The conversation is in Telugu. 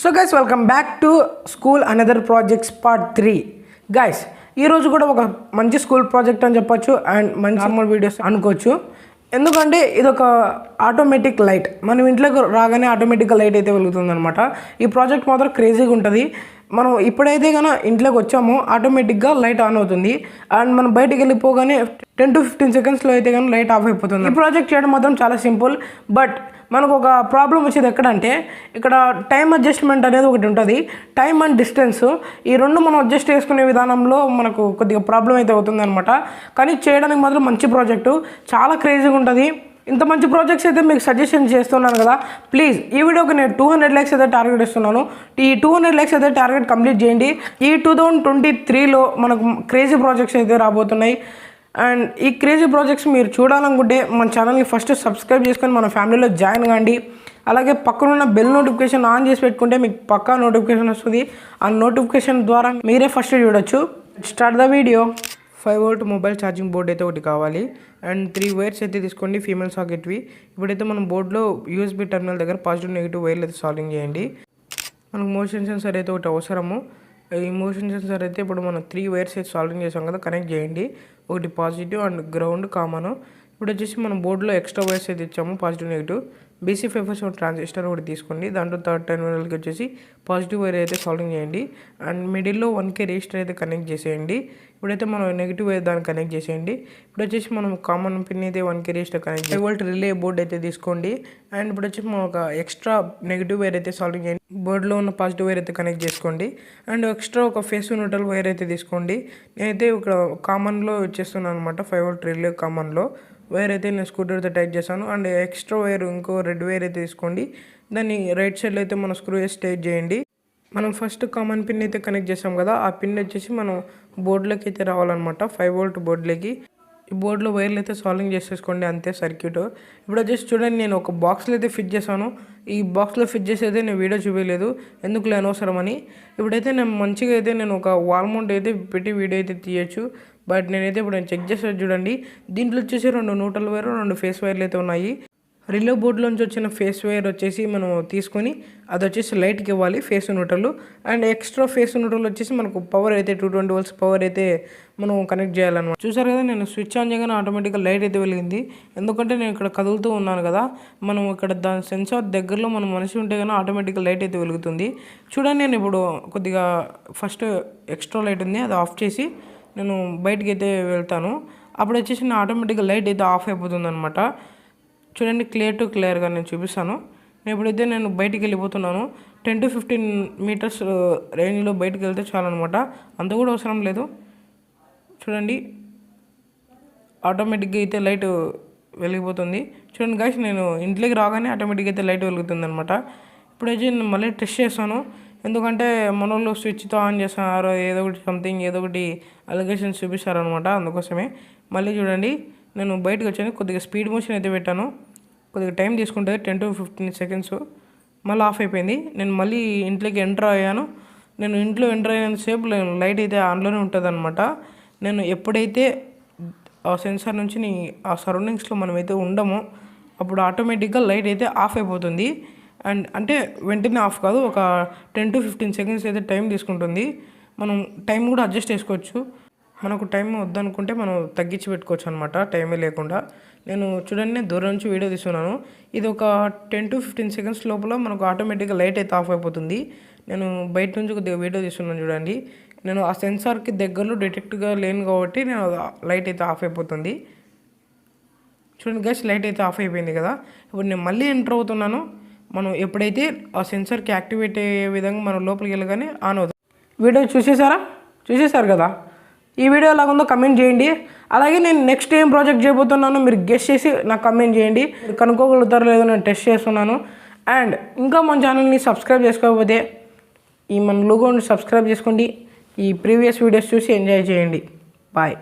So guys welcome back to school another projects part 3. Guys ఈరోజు కూడా ఒక మంచి స్కూల్ ప్రాజెక్ట్ అని చెప్పొచ్చు అండ్ మంచి నార్మల్ వీడియోస్ అనుకోవచ్చు. ఎందుకంటే ఇది ఒక ఆటోమేటిక్ లైట్. మనం ఇంట్లోకి రాగానే ఆటోమేటిక్గా లైట్ అయితే వెలుగుతుంది అనమాట. ఈ ప్రాజెక్ట్ మాత్రం క్రేజీగా ఉంటుంది. మనం ఇప్పుడైతే కనుక ఇంట్లోకి వచ్చామో ఆటోమేటిక్గా లైట్ ఆన్ అవుతుంది అండ్ మనం బయటికి వెళ్ళిపోగానే 10 to 15 సెకండ్స్లో అయితే కానీ లైట్ ఆఫ్ అయిపోతుంది. ఈ ప్రాజెక్ట్ చేయడం మాత్రం చాలా సింపుల్. బట్ మనకు ఒక ప్రాబ్లం వచ్చేది ఎక్కడంటే ఇక్కడ టైం అడ్జస్ట్మెంట్ అనేది ఒకటి ఉంటుంది. టైం అండ్ డిస్టెన్స్ ఈ రెండు మనం అడ్జస్ట్ చేసుకునే విధానంలో మనకు కొద్దిగా ప్రాబ్లం అయితే అవుతుంది అనమాట. కానీ చేయడానికి మాత్రం మంచి ప్రాజెక్టు, చాలా క్రేజీగా ఉంటుంది. ఇంత మంచి ప్రాజెక్ట్స్ అయితే మీకు సజెషన్ చేస్తున్నాను కదా. ప్లీజ్ ఈ వీడియోకి నేను 200 likes అయితే టార్గెట్ ఇస్తున్నాను. ఈ 200 likes అయితే టార్గెట్ కంప్లీట్ చేయండి. ఈ 2023లో మనకు క్రేజీ ప్రాజెక్ట్స్ అయితే రాబోతున్నాయి. అండ్ ఈ క్రేజీ ప్రాజెక్ట్స్ మీరు చూడాలనుకుంటే మన ఛానల్ని ఫస్ట్ సబ్స్క్రైబ్ చేసుకొని మన ఫ్యామిలీలో జాయిన్ కాండి. అలాగే పక్కనున్న బెల్ నోటిఫికేషన్ ఆన్ చేసి పెట్టుకుంటే మీకు పక్కా నోటిఫికేషన్ వస్తుంది. ఆ నోటిఫికేషన్ ద్వారా మీరే ఫస్ట్ చూడొచ్చు. Start the video. 5V mobile charging board అయితే ఒకటి కావాలి అండ్ 3 వైర్స్ అయితే తీసుకోండి, ఫీమేల్ సాకెట్వి. ఇప్పుడైతే మనం బోర్డులో యూఎస్బీ టర్మినల్ దగ్గర పాజిటివ్ నెగిటివ్ వైర్లు అయితే సాల్వింగ్ చేయండి. మనకు మోషన్ సెన్సర్ అయితే ఒకటి అవసరము. ఈ మోషన్ సెన్సర్ అయితే ఇప్పుడు మనం 3 వైర్స్ అయితే సాల్వింగ్ చేసాం కదా, కనెక్ట్ చేయండి. ఒకటి పాజిటివ్ అండ్ గ్రౌండ్ కామన్. ఇప్పుడు వచ్చేసి మనం బోర్డులో ఎక్స్ట్రా వైర్స్ అయితే ఇచ్చాము, పాజిటివ్ నెగిటివ్. BC547 ట్రాన్సిస్టర్ ఒకటి తీసుకోండి. దాంట్లో థర్డ్ టెర్మినల్కి వచ్చేసి పాజిటివ్ వైర్ అయితే సాల్వింగ్ చేయండి అండ్ మిడిల్లో 1K రెసిస్టర్ అయితే కనెక్ట్ చేసేయండి. ఇప్పుడైతే మనం నెగిటివ్ వైర్ దాన్ని కనెక్ట్ చేసేయండి. ఇప్పుడు వచ్చేసి మనం కామన్ పిన్ అయితే 1K resistor connect 5V relay board అయితే తీసుకోండి. అండ్ ఇప్పుడు వచ్చేసి మనం ఒక ఎక్స్ట్రా నెగిటివ్ వైర్ అయితే సాల్వింగ్ చేయండి. బోర్డులో ఉన్న పాజిటివ్ వైర్ అయితే కనెక్ట్ చేసుకోండి అండ్ ఎక్స్ట్రా ఒక ఫేస్ న్యూట్రల్ వైర్ అయితే తీసుకోండి. నేనైతే ఇక్కడ కామన్లో వచ్చేస్తున్నాను అనమాట. 5V రిలే కామన్లో వైర్ అయితే నేను స్క్రూడ్రైవర్తో టైట్ చేశాను అండ్ ఎక్స్ట్రా వైర్ ఇంకో రెడ్ వైర్ అయితే తీసుకోండి. దాన్ని రైట్ సైడ్లో అయితే మనం స్క్రూ వేసి టైట్ చేయండి. మనం ఫస్ట్ కామన్ పిన్ అయితే కనెక్ట్ చేసాం కదా, ఆ పిన్ వచ్చేసి మనం బోర్డులోకి అయితే రావాలన్నమాట. 5V బోర్డులోకి ఈ బోర్డులో వైర్లు అయితే సాల్వింగ్ చేసేసుకోండి, అంతే సర్క్యూట్. ఇప్పుడు వచ్చేసి చూడండి, నేను ఒక బాక్స్లో అయితే ఫిట్ చేశాను. ఈ బాక్స్లో ఫిట్ చేసి అయితే నేను వీడియో చూపించలేదు, ఎందుకు అనవసరం అని. ఇప్పుడైతే నేను మంచిగా అయితే నేను ఒక వాల్ మౌంట్ అయితే పెట్టి వీడియో అయితే తీయచ్చు. బట్ నేనైతే ఇప్పుడు చెక్ చేసేది చూడండి. దీంట్లో వచ్చేసి 2 న్యూట్రల్ వైర్ 2 ఫేస్ వైర్లు అయితే ఉన్నాయి. రిలే బోర్డులోంచి వచ్చిన ఫేస్ వైర్ వచ్చేసి మనం తీసుకొని అది వచ్చేసి లైట్కి ఇవ్వాలి, face neutral. And extra face neutral వచ్చేసి మనకు పవర్ అయితే 220 volts పవర్ అయితే మనం కనెక్ట్ చేయాలన్నమాట. చూసారు కదా, నేను స్విచ్ ఆన్ చేయగానే ఆటోమేటిక్గా లైట్ అయితే వెలిగింది. ఎందుకంటే నేను ఇక్కడ కదులుతూ ఉన్నాను కదా, మనం ఇక్కడ దాని సెన్సార్ దగ్గరలో మనం మనిషి ఉంటే కానీ ఆటోమేటిక్గా లైట్ అయితే వెలుగుతుంది. చూడండి, నేను ఇప్పుడు కొద్దిగా ఫస్ట్ ఎక్స్ట్రా లైట్ ఉంది, అది ఆఫ్ చేసి నేను బయటికి అయితే వెళ్తాను. అప్పుడు వచ్చేసి నా ఆటోమేటిక్గా లైట్ అయితే ఆఫ్ అయిపోతుంది అనమాట. చూడండి, క్లియర్గా నేను చూపిస్తాను. ఇప్పుడైతే నేను బయటికి వెళ్ళిపోతున్నాను. 10 to 15 meters రేంజ్లో బయటికి వెళ్తే చాలన్నమాట, అంత కూడా అవసరం లేదు. చూడండి, ఆటోమేటిక్గా అయితే లైట్ వెలిగిపోతుంది. చూడండి గాయ్స్, నేను ఇంట్లోకి రాగానే ఆటోమేటిక్గా అయితే లైట్ వెలుగుతుంది అనమాట. ఇప్పుడైతే నేను మళ్ళీ టెస్ట్ చేస్తాను. ఎందుకంటే మన వాళ్ళు స్విచ్తో ఆన్ చేస్తున్నారు, ఏదో ఒకటి అలిగేషన్స్ చూపిస్తారనమాట. అందుకోసమే మళ్ళీ చూడండి, నేను బయటకు వచ్చాను. కొద్దిగా స్పీడ్ మోషన్ అయితే పెట్టాను, కొద్దిగా టైం తీసుకుంటుంది, 10 to 15 seconds. మళ్ళీ ఆఫ్ అయిపోయింది. నేను మళ్ళీ ఇంట్లోకి ఎంటర్ అయ్యాను. నేను ఇంట్లో ఎంటర్ అయినంతసేపు లైట్ అయితే ఆన్లోనే ఉంటుంది అనమాట. నేను ఎప్పుడైతే ఆ సెన్సార్ నుంచి ఆ సరౌండింగ్స్లో మనమైతే ఉండమో అప్పుడు ఆటోమేటిక్గా లైట్ అయితే ఆఫ్ అయిపోతుంది. అండ్ అంటే వెంటనే ఆఫ్ కాదు, ఒక 10 to 15 seconds అయితే టైం తీసుకుంటుంది. మనం టైం కూడా అడ్జస్ట్ చేసుకోవచ్చు. మనకు టైం వద్దనుకుంటే మనం తగ్గించి పెట్టుకోవచ్చు అనమాట, టైమే లేకుండా. నేను చూడండి, దూరం నుంచి వీడియో తీస్తున్నాను. ఇది ఒక 10 to 15 seconds లోపల మనకు ఆటోమేటిక్గా లైట్ అయితే ఆఫ్ అయిపోతుంది. నేను బయట నుంచి కొద్దిగా వీడియో తీస్తున్నాను చూడండి. నేను ఆ సెన్సార్కి దగ్గరలో డిటెక్ట్గా లేను కాబట్టి నేను లైట్ అయితే ఆఫ్ అయిపోతుంది. చూడండి గైస్, లైట్ అయితే ఆఫ్ అయిపోయింది కదా. ఇప్పుడు నేను మళ్ళీ ఎంటర్ అవుతున్నాను. మనం ఎప్పుడైతే ఆ సెన్సార్కి యాక్టివేట్ అయ్యే విధంగా మనం లోపలికి వెళ్ళగానే ఆన్ అవుతుంది. వీడియో చూసేశారు కదా. ఈ వీడియో ఎలాగుందో కమెంట్ చేయండి. అలాగే నేను నెక్స్ట్ ఏం ప్రాజెక్ట్ చేయబోతున్నానో మీరు గెస్ట్ చేసి నాకు కమెంట్ చేయండి. మీరు కనుక్కోగలుగుతారో లేదో నేను టెస్ట్ చేస్తున్నాను. అండ్ ఇంకా మన ఛానల్ని సబ్స్క్రైబ్ చేసుకోకపోతే ఈ మన లోగోని సబ్స్క్రైబ్ చేసుకోండి. ఈ ప్రీవియస్ వీడియోస్ చూసి ఎంజాయ్ చేయండి. బాయ్.